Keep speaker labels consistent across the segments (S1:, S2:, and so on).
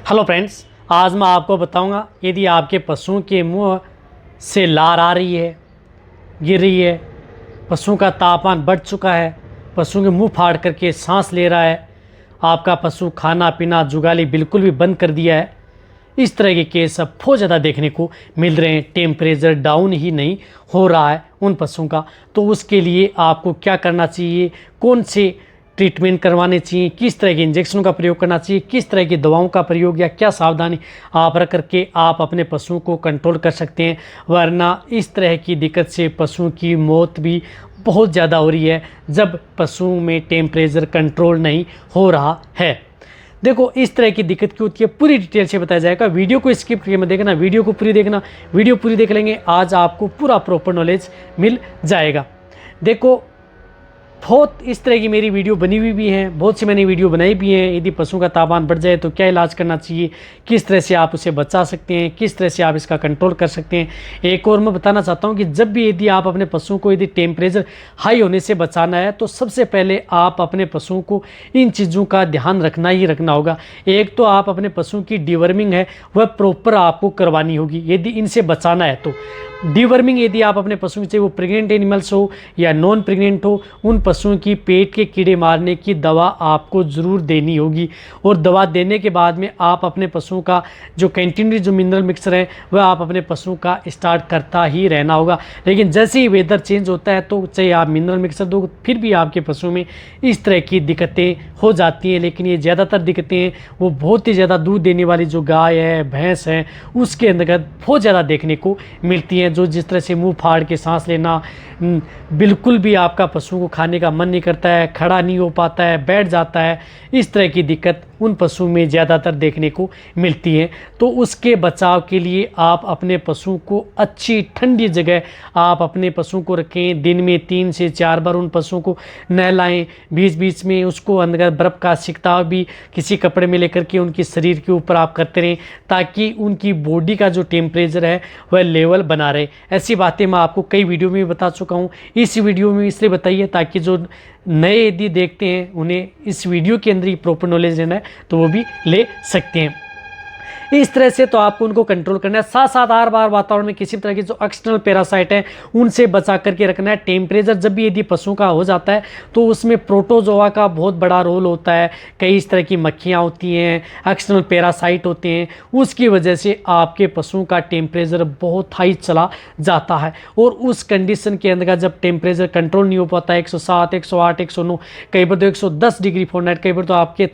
S1: Hello friends, आज मैं आपको बताऊंगा यदि आपके पशुओं के मुंह से लार आ रही है, गिर रही है, पशुओं का तापमान बढ़ चुका है, पशुओं के मुंह फाड़ करके सांस ले रहा है, आपका पशु खाना पीना जुगाली बिल्कुल भी बंद कर दिया है, इस तरह के केस अब बहुत ज़्यादा देखने को मिल रहे हैं। टेम्परेचर डाउन ही नहीं हो रहा है उन पशुओं का, तो उसके लिए आपको क्या करना चाहिए, कौन से ट्रीटमेंट करवाने चाहिए, किस तरह के इंजेक्शनों का प्रयोग करना चाहिए, किस तरह की दवाओं का प्रयोग या क्या सावधानी आप रख करके आप अपने पशुओं को कंट्रोल कर सकते हैं। वरना इस तरह की दिक्कत से पशुओं की मौत भी बहुत ज़्यादा हो रही है जब पशुओं में टेम्परेचर कंट्रोल नहीं हो रहा है। देखो, इस तरह की दिक्कत क्यों होती है पूरी डिटेल से बताया जाएगा। वीडियो को स्किप करके मत देखना, वीडियो को पूरी देखना। वीडियो पूरी देख लेंगे आज आपको पूरा प्रॉपर नॉलेज मिल जाएगा। देखो, बहुत इस तरह की मेरी वीडियो बनी हुई भी हैं, बहुत सी मैंने वीडियो बनाई भी हैं। यदि पशुओं का तापमान बढ़ जाए तो क्या इलाज करना चाहिए, किस तरह से आप उसे बचा सकते हैं, किस तरह से आप इसका कंट्रोल कर सकते हैं। एक और मैं बताना चाहता हूं कि जब भी यदि आप अपने पशुओं को यदि टेम्परेचर हाई होने से बचाना है तो सबसे पहले आप अपने पशुओं को इन चीज़ों का ध्यान रखना ही रखना होगा। एक तो आप अपने पशुओं की डिवर्मिंग है वह प्रॉपर आपको करवानी होगी यदि इनसे बचाना है तो। डिवर्मिंग यदि आप अपने पशुओं से, वो प्रेग्नेंट एनिमल्स हो या नॉन प्रेग्नेंट हो, उन पशुओं की पेट के कीड़े मारने की दवा आपको ज़रूर देनी होगी। और दवा देने के बाद में आप अपने पशुओं का जो कंटिन्यू जो मिनरल मिक्सर है वह आप अपने पशुओं का स्टार्ट करता ही रहना होगा। लेकिन जैसे ही वेदर चेंज होता है तो चाहे आप मिनरल मिक्सर दो, फिर भी आपके पशुओं में इस तरह की दिक्कतें हो जाती हैं। लेकिन ये ज़्यादातर दिक्कतें हैं वो बहुत ही ज़्यादा दूध देने वाली जो गाय है, भैंस है, उसके अंतर्गत बहुत ज़्यादा देखने को मिलती हैं। जो जिस तरह से मुंह फाड़ के सांस लेना, बिल्कुल भी आपका पशु को खाने का मन नहीं करता है, खड़ा नहीं हो पाता है, बैठ जाता है, इस तरह की दिक्कत उन पशुओं में ज़्यादातर देखने को मिलती है। तो उसके बचाव के लिए आप अपने पशुओं को अच्छी ठंडी जगह आप अपने पशुओं को रखें। दिन में 3 से 4 बार उन पशुओं को नहलाएं। बीच बीच में उसको अंदर बर्फ़ का छिड़काव भी किसी कपड़े में लेकर के उनके शरीर के ऊपर आप करते रहें ताकि उनकी बॉडी का जो टेम्परेचर है वह लेवल बना रहे। ऐसी बातें मैं आपको कई वीडियो में बता चुका हूँ। इस वीडियो में इसलिए बताइए ताकि जो नए यदि देखते हैं उन्हें इस वीडियो के अंदर ही प्रॉपर नॉलेज लेना है तो वो भी ले सकते हैं। इस तरह से तो आपको उनको कंट्रोल करना है। साथ साथ हर बार वातावरण में किसी तरह की जो एक्सटर्नल पैरासाइट हैं उनसे बचा करके रखना है। टेम्परेचर जब भी यदि पशुओं का हो जाता है तो उसमें प्रोटोजोआ का बहुत बड़ा रोल होता है। कई इस तरह की मक्खियाँ होती हैं, एक्सटर्नल पैरासाइट होते हैं, उसकी वजह से आपके पशुओं का टेम्परेचर बहुत हाई चला जाता है। और उस कंडीशन के अंदर जब टेम्परेचर कंट्रोल नहीं हो पाता है 107, 108, 109, कई बार तो 110 डिग्री फ़ारेनहाइट, कई बार तो आपके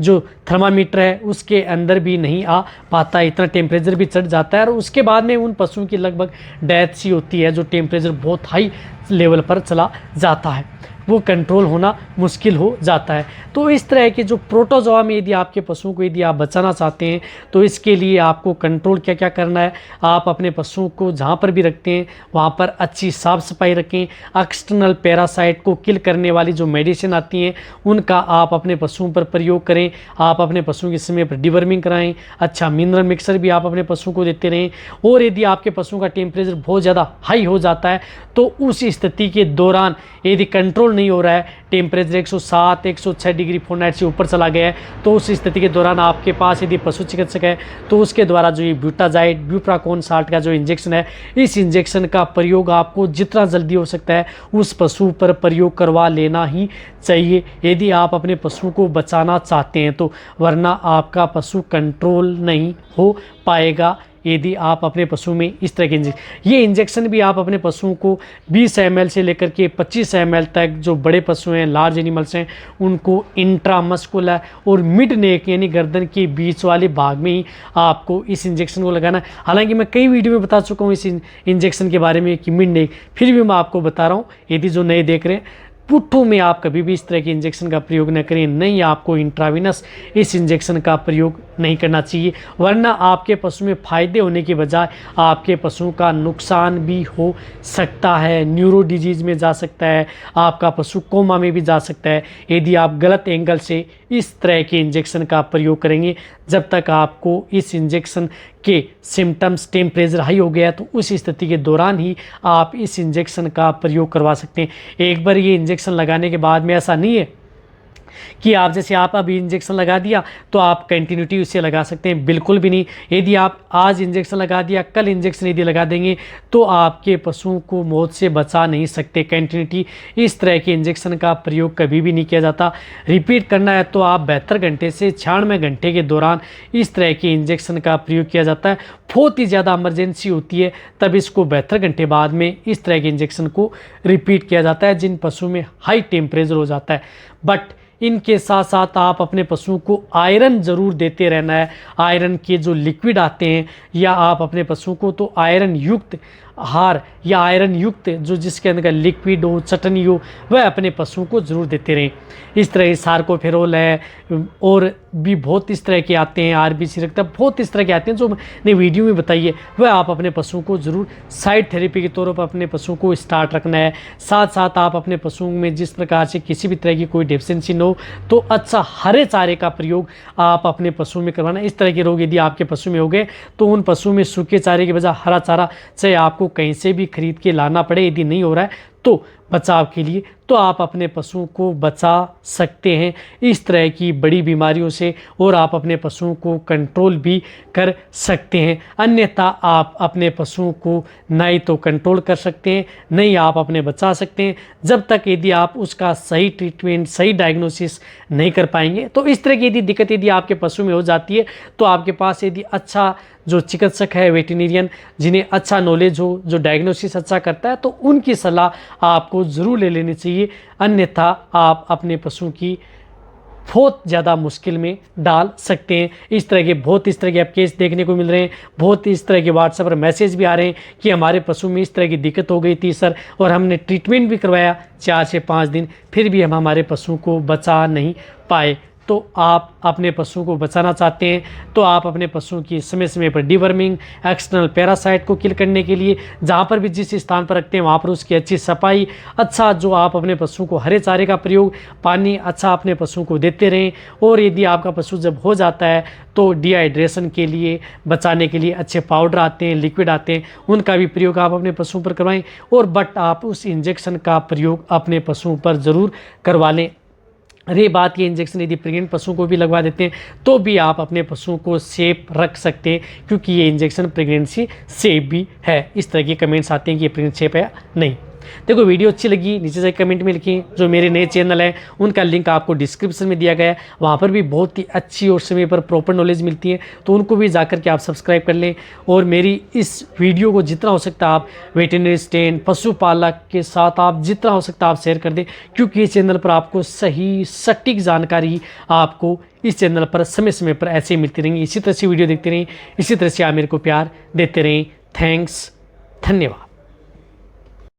S1: जो थर्मामीटर है उसके अंदर भी नहीं आ पाता है, इतना टेम्परेचर भी चढ़ जाता है। और उसके बाद में उन पशुओं की लगभग डेथ सी होती है जो टेम्परेचर बहुत हाई लेवल पर चला जाता है, वो कंट्रोल होना मुश्किल हो जाता है। तो इस तरह के जो प्रोटोजोआ में यदि आपके पशुओं को यदि आप बचाना चाहते हैं तो इसके लिए आपको कंट्रोल क्या क्या करना है। आप अपने पशुओं को जहाँ पर भी रखते हैं वहाँ पर अच्छी साफ़ सफाई रखें। एक्सटर्नल पैरासाइट को किल करने वाली जो मेडिसिन आती हैं उनका आप अपने पशुओं पर प्रयोग करें। आप अपने पशुओं के समय पर डिवर्मिंग कराएँ। अच्छा मिनरल मिक्सर भी आप अपने पशुओं को देते रहें। और यदि आपके पशुओं का टेम्परेचर बहुत ज़्यादा हाई हो जाता है तो उस स्थिति के दौरान यदि कंट्रोल नहीं हो रहा है, टेम्परेचर 107, 106 डिग्री फ़ारेनहाइट से ऊपर चला गया है, तो उस स्थिति के दौरान आपके पास यदि पशु चिकित्सक है तो उसके द्वारा जो ये ब्यूटाजाइड, ब्यूप्राकोन साल्ट का जो इंजेक्शन है, इस इंजेक्शन का प्रयोग आपको जितना जल्दी हो सकता है उस पशु पर प्रयोग करवा लेना ही चाहिए यदि आप अपने पशुओं को बचाना चाहते हैं तो। वरना आपका पशु कंट्रोल नहीं हो पाएगा यदि आप अपने पशु में इस तरह के ये इंजेक्शन भी आप अपने पशुओं को 20 ml से लेकर के 25 ml तक, जो बड़े पशु हैं, लार्ज एनिमल्स हैं, उनको इंट्रामस्कुलर और मिड नेक यानी गर्दन के बीच वाले भाग में ही आपको इस इंजेक्शन को लगाना है। हालांकि मैं कई वीडियो में बता चुका हूँ इस इंजेक्शन के बारे में कि मिड नेक, फिर भी मैं आपको बता रहा हूँ यदि जो नए देख रहे हैं, पुट्ठों में आप कभी भी इस तरह के इंजेक्शन का प्रयोग न करें। नहीं, आपको इंट्राविनस इस इंजेक्शन का प्रयोग नहीं करना चाहिए, वरना आपके पशु में फ़ायदे होने के बजाय आपके पशुओं का नुकसान भी हो सकता है। न्यूरो डिजीज़ में जा सकता है, आपका पशु कोमा में भी जा सकता है यदि आप गलत एंगल से इस तरह के इंजेक्शन का प्रयोग करेंगे। जब तक आपको इस इंजेक्शन के सिम्टम्स, टेम्परेचर हाई हो गया तो उस स्थिति के दौरान ही आप इस इंजेक्शन का प्रयोग करवा सकते हैं। एक बार ये इंजेक्शन लगाने के बाद में ऐसा नहीं है कि आप जैसे आप अभी इंजेक्शन लगा दिया तो आप कंटिन्यूटी उससे लगा सकते हैं, बिल्कुल भी नहीं। यदि आप आज इंजेक्शन लगा दिया, कल इंजेक्शन यदि लगा देंगे तो आपके पशुओं को मौत से बचा नहीं सकते। कंटिन्यूटी इस तरह के इंजेक्शन का प्रयोग कभी भी नहीं किया जाता। रिपीट करना है तो आप 72 घंटे से 96 घंटे के दौरान इस तरह के इंजेक्शन का प्रयोग किया जाता है। बहुत ही ज़्यादा इमरजेंसी होती है तब इसको 72 घंटे बाद में इस तरह के इंजेक्शन को रिपीट किया जाता है, जिन पशु में हाई टेम्परेचर हो जाता है। बट इनके साथ साथ आप अपने पशुओं को आयरन ज़रूर देते रहना है। आयरन के जो लिक्विड आते हैं, या आप अपने पशुओं को तो आयरन युक्त आहार या आयरन युक्त जो जिसके अंदर लिक्विड हो, चटनी हो, वह अपने पशुओं को ज़रूर देते रहें। इस तरह सार्कोफेरोल है और भी बहुत इस तरह के आते हैं, आरबीसी रक्त, बहुत इस तरह के आते हैं जो मैंने वीडियो में बताई है, वह आप अपने पशुओं को ज़रूर साइड थेरेपी के तौर पर अपने पशुओं को स्टार्ट रखना है। साथ साथ आप अपने पशुओं में जिस प्रकार से किसी भी तरह की कोई डेफिशिएंसी न हो तो अच्छा हरे चारे का प्रयोग आप अपने पशुओं में करवाना। इस तरह के रोग यदि आपके पशु में हो गए तो उन पशुओं में सूखे चारे की बजाय हरा चारा चाहे आपको कहीं से भी खरीद के लाना पड़े, यदि नहीं हो रहा है तो बचाव के लिए, तो आप अपने पशुओं को बचा सकते हैं इस तरह की बड़ी बीमारियों से, और आप अपने पशुओं को कंट्रोल भी कर सकते हैं। अन्यथा आप अपने पशुओं को नहीं तो कंट्रोल कर सकते हैं, नहीं आप अपने बचा सकते हैं, जब तक यदि आप उसका सही ट्रीटमेंट, सही डायग्नोसिस नहीं कर पाएंगे। तो इस तरह की यदि दिक्कत यदि आपके पशु में हो जाती है तो आपके पास यदि अच्छा जो चिकित्सक है, वेटेरिनियन, जिन्हें अच्छा नॉलेज हो, जो डायग्नोसिस अच्छा करता है, तो उनकी सलाह आपको ज़रूर ले लेनी चाहिए। अन्यथा आप अपने पशु की बहुत ज़्यादा मुश्किल में डाल सकते हैं। इस तरह के आप केस देखने को मिल रहे हैं, बहुत इस तरह के व्हाट्सएप पर मैसेज भी आ रहे हैं कि हमारे पशु में इस तरह की दिक्कत हो गई थी सर, और हमने ट्रीटमेंट भी करवाया 4 से 5 दिन, फिर भी हम हमारे पशु को बचा नहीं पाए। तो आप अपने पशु को बचाना चाहते हैं तो आप अपने पशुओं की समय समय पर डिवर्मिंग, एक्सटर्नल पैरासाइट को किल करने के लिए जहाँ पर भी जिस स्थान पर रखते हैं वहाँ पर उसकी अच्छी सफाई, अच्छा जो आप अपने पशुओं को हरे चारे का प्रयोग, पानी अच्छा अपने पशुओं को देते रहें। और यदि आपका पशु जब हो जाता है तो डिहाइड्रेशन के लिए, बचाने के लिए अच्छे पाउडर आते हैं, लिक्विड आते हैं, उनका भी प्रयोग आप अपने पशुओं पर करवाएं। और बट आप उस इंजेक्शन का प्रयोग अपने पशुओं पर ज़रूर करवा लें। रही बात ये इंजेक्शन यदि प्रेग्नेंट पशुओं को भी लगवा देते हैं तो भी आप अपने पशुओं को सेफ रख सकते हैं, क्योंकि ये इंजेक्शन प्रेगनेंसी सेफ भी है। इस तरह के कमेंट्स आते हैं कि ये प्रेगनेंट सेफ है या नहीं। देखो वीडियो अच्छी लगी नीचे से कमेंट में लिखिए। जो मेरे नए चैनल है उनका लिंक आपको डिस्क्रिप्शन में दिया गया है, वहाँ पर भी बहुत ही अच्छी और समय पर प्रॉपर नॉलेज मिलती है, तो उनको भी जाकर के आप सब्सक्राइब कर लें। और मेरी इस वीडियो को जितना हो सकता है आप वेटरनरी स्टैंड, पशुपालक के साथ आप जितना हो सकता है आप शेयर कर दें, क्योंकि इस चैनल पर आपको सही सटीक जानकारी आपको इस चैनल पर समय समय पर ऐसे ही मिलती रहेंगी। इसी तरह से वीडियो देखते रहें, इसी तरह से आप मेरे को प्यार देते रहें। थैंक्स, धन्यवाद।